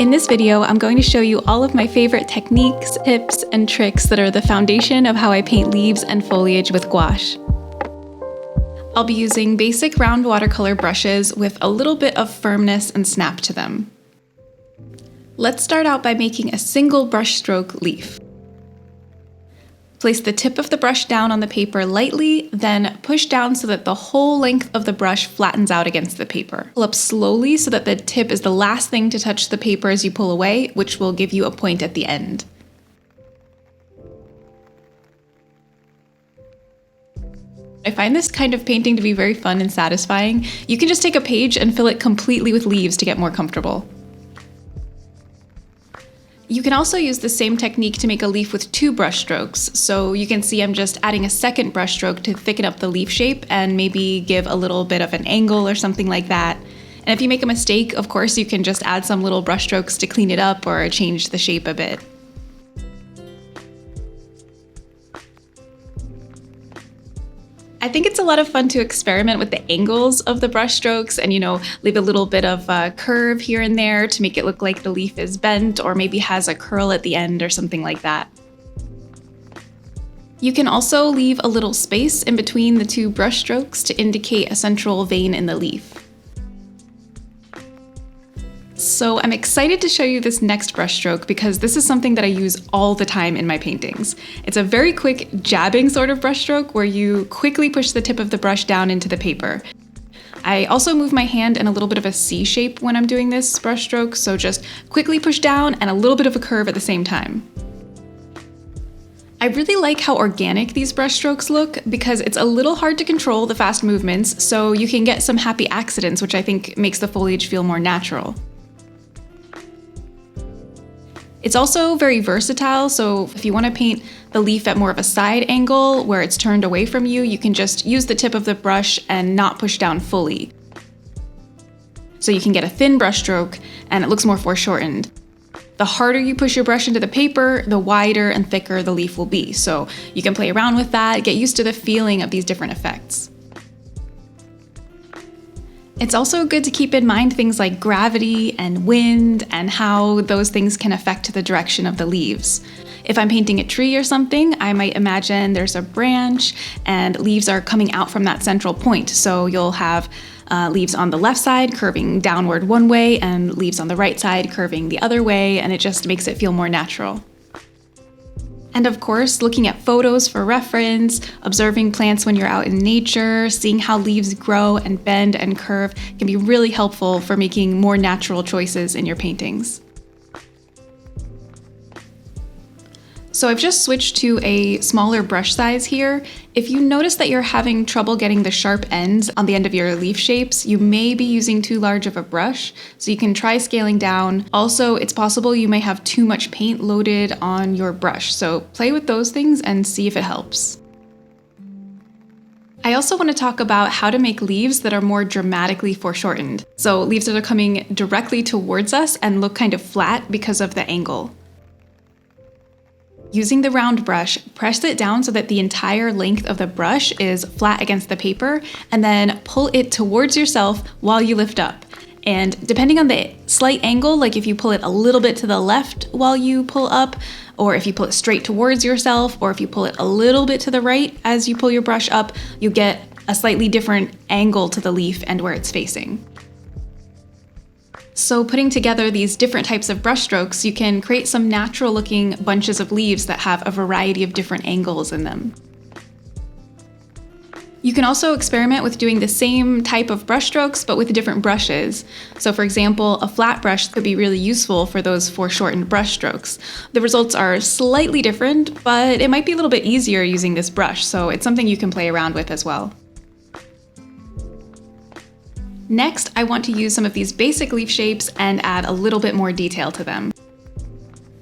In this video, I'm going to show you all of my favorite techniques, tips, and tricks that are the foundation of how I paint leaves and foliage with gouache. I'll be using basic round watercolor brushes with a little bit of firmness and snap to them. Let's start out by making a single brushstroke leaf. Place the tip of the brush down on the paper lightly, then push down so that the whole length of the brush flattens out against the paper. Pull up slowly so that the tip is the last thing to touch the paper as you pull away, which will give you a point at the end. I find this kind of painting to be very fun and satisfying. You can just take a page and fill it completely with leaves to get more comfortable. You can also use the same technique to make a leaf with two brush strokes. So you can see I'm just adding a second brush stroke to thicken up the leaf shape and maybe give a little bit of an angle or something like that. And if you make a mistake, of course, you can just add some little brush strokes to clean it up or change the shape a bit. I think it's a lot of fun to experiment with the angles of the brush strokes and, leave a little bit of a curve here and there to make it look like the leaf is bent or maybe has a curl at the end or something like that. You can also leave a little space in between the two brush strokes to indicate a central vein in the leaf. So I'm excited to show you this next brush stroke because this is something that I use all the time in my paintings. It's a very quick jabbing sort of brush stroke where you quickly push the tip of the brush down into the paper. I also move my hand in a little bit of a C shape when I'm doing this brush stroke, so just quickly push down and a little bit of a curve at the same time. I really like how organic these brush strokes look because it's a little hard to control the fast movements, so you can get some happy accidents, which I think makes the foliage feel more natural. It's also very versatile, so if you want to paint the leaf at more of a side angle where it's turned away from you, you can just use the tip of the brush and not push down fully. So you can get a thin brush stroke and it looks more foreshortened. The harder you push your brush into the paper, the wider and thicker the leaf will be. So you can play around with that, get used to the feeling of these different effects. It's also good to keep in mind things like gravity and wind and how those things can affect the direction of the leaves. If I'm painting a tree or something, I might imagine there's a branch and leaves are coming out from that central point. So you'll have leaves on the left side curving downward one way and leaves on the right side curving the other way, and it just makes it feel more natural. And of course, looking at photos for reference, observing plants when you're out in nature, seeing how leaves grow and bend and curve can be really helpful for making more natural choices in your paintings. So I've just switched to a smaller brush size here. If you notice that you're having trouble getting the sharp ends on the end of your leaf shapes, you may be using too large of a brush, so you can try scaling down. Also, it's possible you may have too much paint loaded on your brush, so play with those things and see if it helps. I also want to talk about how to make leaves that are more dramatically foreshortened. So leaves that are coming directly towards us and look kind of flat because of the angle. Using the round brush, press it down so that the entire length of the brush is flat against the paper, and then pull it towards yourself while you lift up. And depending on the slight angle, like if you pull it a little bit to the left while you pull up, or if you pull it straight towards yourself, or if you pull it a little bit to the right as you pull your brush up, you get a slightly different angle to the leaf and where it's facing. So putting together these different types of brush strokes, you can create some natural looking bunches of leaves that have a variety of different angles in them. You can also experiment with doing the same type of brush strokes, but with different brushes. So for example, a flat brush could be really useful for those foreshortened brush strokes. The results are slightly different, but it might be a little bit easier using this brush, so it's something you can play around with as well. Next, I want to use some of these basic leaf shapes and add a little bit more detail to them.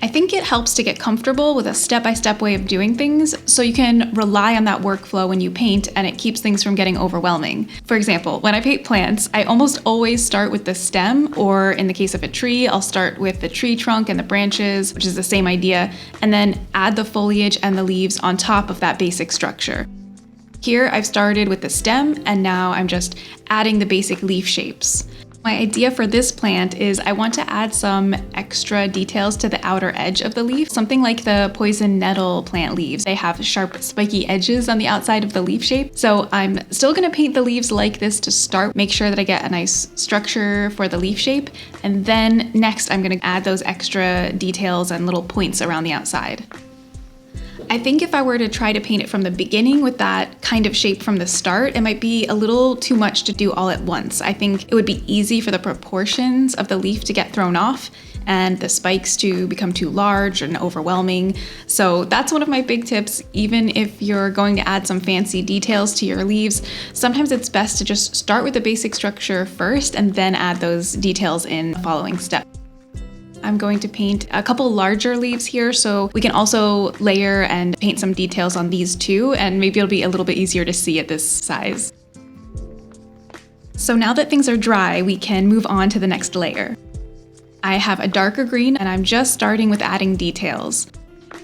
I think it helps to get comfortable with a step-by-step way of doing things so you can rely on that workflow when you paint and it keeps things from getting overwhelming. For example, when I paint plants, I almost always start with the stem, or in the case of a tree, I'll start with the tree trunk and the branches, which is the same idea, and then add the foliage and the leaves on top of that basic structure. Here I've started with the stem and now I'm just adding the basic leaf shapes. My idea for this plant is I want to add some extra details to the outer edge of the leaf, something like the poison nettle plant leaves. They have sharp, spiky edges on the outside of the leaf shape. So I'm still going to paint the leaves like this to start, make sure that I get a nice structure for the leaf shape. And then next I'm going to add those extra details and little points around the outside. I think if I were to try to paint it from the beginning with that kind of shape from the start, it might be a little too much to do all at once. I think it would be easy for the proportions of the leaf to get thrown off and the spikes to become too large and overwhelming. So that's one of my big tips. Even if you're going to add some fancy details to your leaves, sometimes it's best to just start with the basic structure first and then add those details in the following step. I'm going to paint a couple larger leaves here, so we can also layer and paint some details on these too, and maybe it'll be a little bit easier to see at this size. So now that things are dry, we can move on to the next layer. I have a darker green, and I'm just starting with adding details.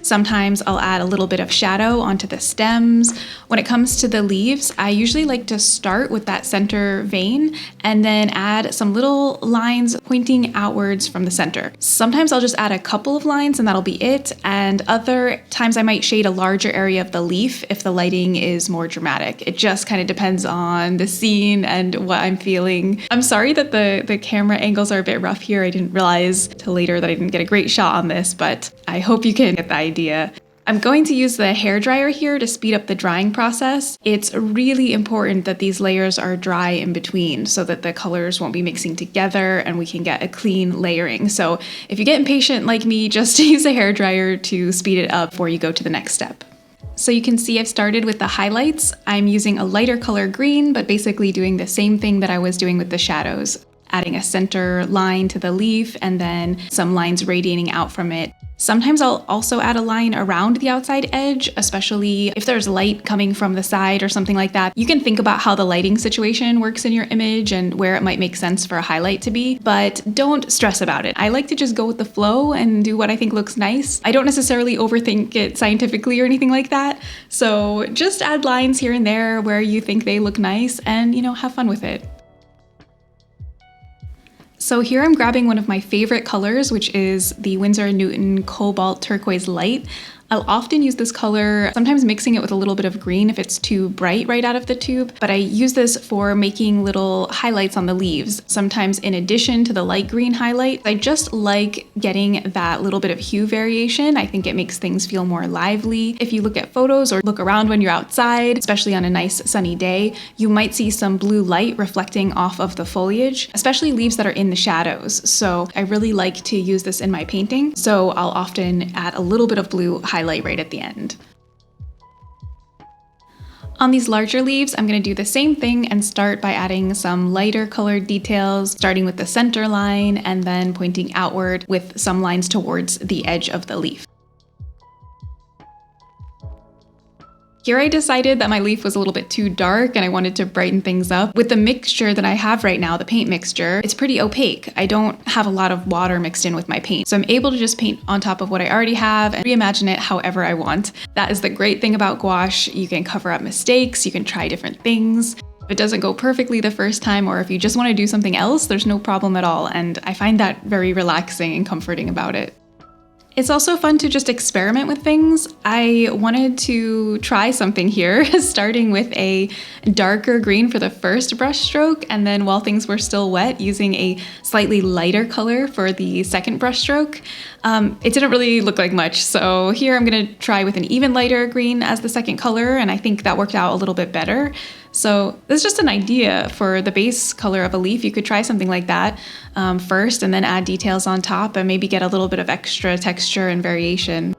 Sometimes I'll add a little bit of shadow onto the stems. When it comes to the leaves, I usually like to start with that center vein and then add some little lines pointing outwards from the center. Sometimes I'll just add a couple of lines and that'll be it. And other times I might shade a larger area of the leaf if the lighting is more dramatic. It just kind of depends on the scene and what I'm feeling. I'm sorry that the camera angles are a bit rough here. I didn't realize till later that I didn't get a great shot on this, but I hope you can get the idea. I'm going to use the hairdryer here to speed up the drying process. It's really important that these layers are dry in between so that the colors won't be mixing together and we can get a clean layering. So if you get impatient like me, just use a hairdryer to speed it up before you go to the next step. So you can see I've started with the highlights. I'm using a lighter color green, but basically doing the same thing that I was doing with the shadows, adding a center line to the leaf and then some lines radiating out from it. Sometimes I'll also add a line around the outside edge, especially if there's light coming from the side or something like that. You can think about how the lighting situation works in your image and where it might make sense for a highlight to be, but don't stress about it. I like to just go with the flow and do what I think looks nice. I don't necessarily overthink it scientifically or anything like that. So just add lines here and there where you think they look nice and, have fun with it. So here I'm grabbing one of my favorite colors, which is the Winsor & Newton Cobalt Turquoise Light. I'll often use this color, sometimes mixing it with a little bit of green if it's too bright right out of the tube, but I use this for making little highlights on the leaves. Sometimes in addition to the light green highlight, I just like getting that little bit of hue variation. I think it makes things feel more lively. If you look at photos or look around when you're outside, especially on a nice sunny day, you might see some blue light reflecting off of the foliage, especially leaves that are in the shadows. So I really like to use this in my painting. So I'll often add a little bit of blue highlight right at the end. On these larger leaves, I'm going to do the same thing and start by adding some lighter colored details, starting with the center line and then pointing outward with some lines towards the edge of the leaf. Here I decided that my leaf was a little bit too dark and I wanted to brighten things up. With the mixture that I have right now, the paint mixture, it's pretty opaque. I don't have a lot of water mixed in with my paint. So I'm able to just paint on top of what I already have and reimagine it however I want. That is the great thing about gouache. You can cover up mistakes, you can try different things. If it doesn't go perfectly the first time or if you just want to do something else, there's no problem at all. And I find that very relaxing and comforting about it. It's also fun to just experiment with things. I wanted to try something here, starting with a darker green for the first brush stroke, and then while things were still wet, using a slightly lighter color for the second brush stroke. It didn't really look like much, so here I'm gonna try with an even lighter green as the second color, and I think that worked out a little bit better. So this is just an idea for the base color of a leaf. You could try something like that first and then add details on top and maybe get a little bit of extra texture and variation.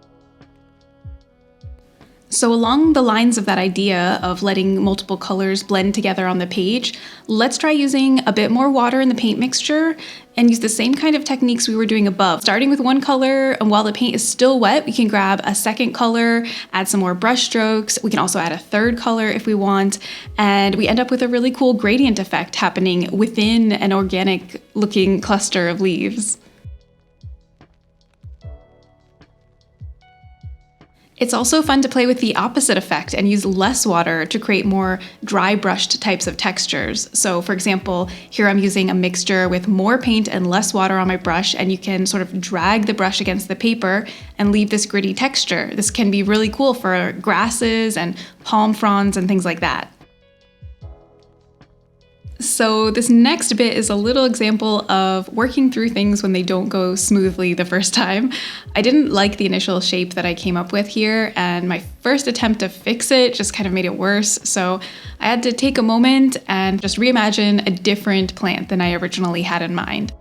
So along the lines of that idea of letting multiple colors blend together on the page, let's try using a bit more water in the paint mixture and use the same kind of techniques we were doing above. Starting with one color, and while the paint is still wet, we can grab a second color, add some more brush strokes. We can also add a third color if we want, and we end up with a really cool gradient effect happening within an organic looking cluster of leaves. It's also fun to play with the opposite effect and use less water to create more dry brushed types of textures. So for example, here I'm using a mixture with more paint and less water on my brush, and you can sort of drag the brush against the paper and leave this gritty texture. This can be really cool for grasses and palm fronds and things like that. So this next bit is a little example of working through things when they don't go smoothly the first time. I didn't like the initial shape that I came up with here, and my first attempt to fix it just kind of made it worse. So I had to take a moment and just reimagine a different plant than I originally had in mind.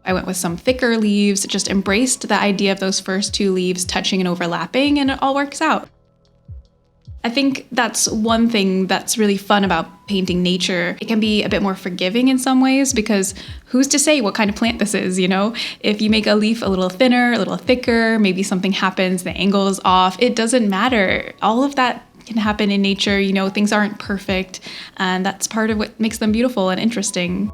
I went with some thicker leaves, just embraced the idea of those first two leaves touching and overlapping, and it all works out. I think that's one thing that's really fun about painting nature. It can be a bit more forgiving in some ways because who's to say what kind of plant this is, you know? If you make a leaf a little thinner, a little thicker, maybe something happens, the angle is off, it doesn't matter. All of that can happen in nature, you know, things aren't perfect, and that's part of what makes them beautiful and interesting.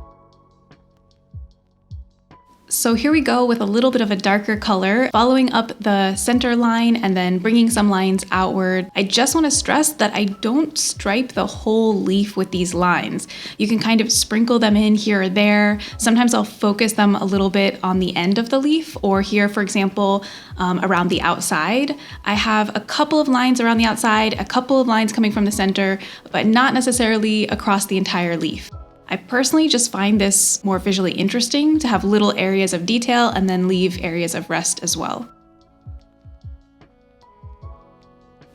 So here we go with a little bit of a darker color, following up the center line and then bringing some lines outward. I just want to stress that I don't stripe the whole leaf with these lines. You can kind of sprinkle them in here or there. Sometimes I'll focus them a little bit on the end of the leaf, or here, for example, around the outside. I have a couple of lines around the outside, a couple of lines coming from the center, but not necessarily across the entire leaf. I personally just find this more visually interesting to have little areas of detail and then leave areas of rest as well.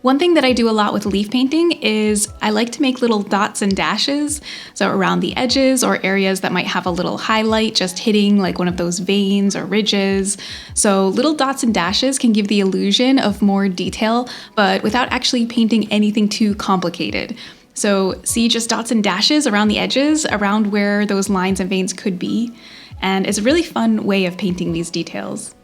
One thing that I do a lot with leaf painting is I like to make little dots and dashes, so around the edges or areas that might have a little highlight just hitting like one of those veins or ridges. So little dots and dashes can give the illusion of more detail, but without actually painting anything too complicated. So see just dots and dashes around the edges, around where those lines and veins could be, and it's a really fun way of painting these details.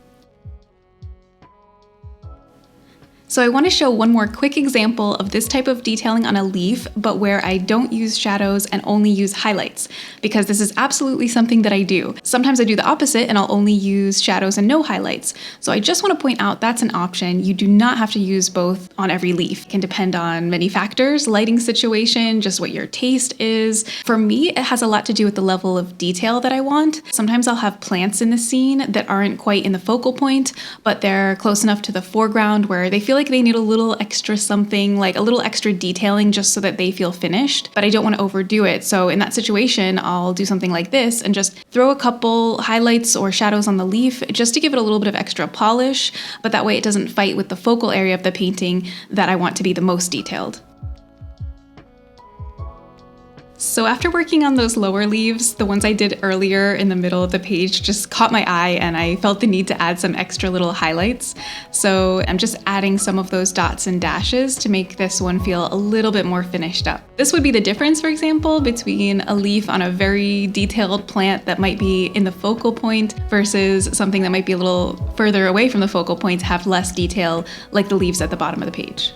So I want to show one more quick example of this type of detailing on a leaf, but where I don't use shadows and only use highlights, because this is absolutely something that I do. Sometimes I do the opposite and I'll only use shadows and no highlights. So I just want to point out that's an option. You do not have to use both on every leaf. It can depend on many factors, lighting situation, just what your taste is. For me, it has a lot to do with the level of detail that I want. Sometimes I'll have plants in the scene that aren't quite in the focal point, but they're close enough to the foreground where they feel like they need a little extra something, like a little extra detailing just so that they feel finished, but I don't want to overdo it. So in that situation, I'll do something like this and just throw a couple highlights or shadows on the leaf just to give it a little bit of extra polish, but that way it doesn't fight with the focal area of the painting that I want to be the most detailed. So after working on those lower leaves, the ones I did earlier in the middle of the page just caught my eye and I felt the need to add some extra little highlights. So I'm just adding some of those dots and dashes to make this one feel a little bit more finished up. This would be the difference, for example, between a leaf on a very detailed plant that might be in the focal point versus something that might be a little further away from the focal point to have less detail, like the leaves at the bottom of the page.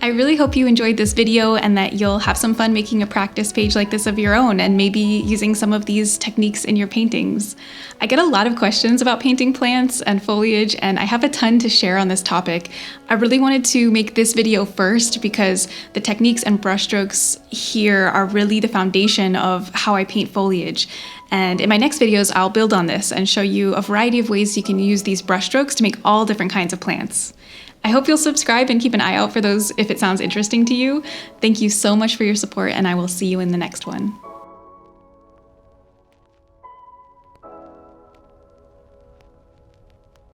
I really hope you enjoyed this video and that you'll have some fun making a practice page like this of your own and maybe using some of these techniques in your paintings. I get a lot of questions about painting plants and foliage, and I have a ton to share on this topic. I really wanted to make this video first because the techniques and brushstrokes here are really the foundation of how I paint foliage. And in my next videos, I'll build on this and show you a variety of ways you can use these brushstrokes to make all different kinds of plants. I hope you'll subscribe and keep an eye out for those if it sounds interesting to you. Thank you so much for your support, and I will see you in the next one.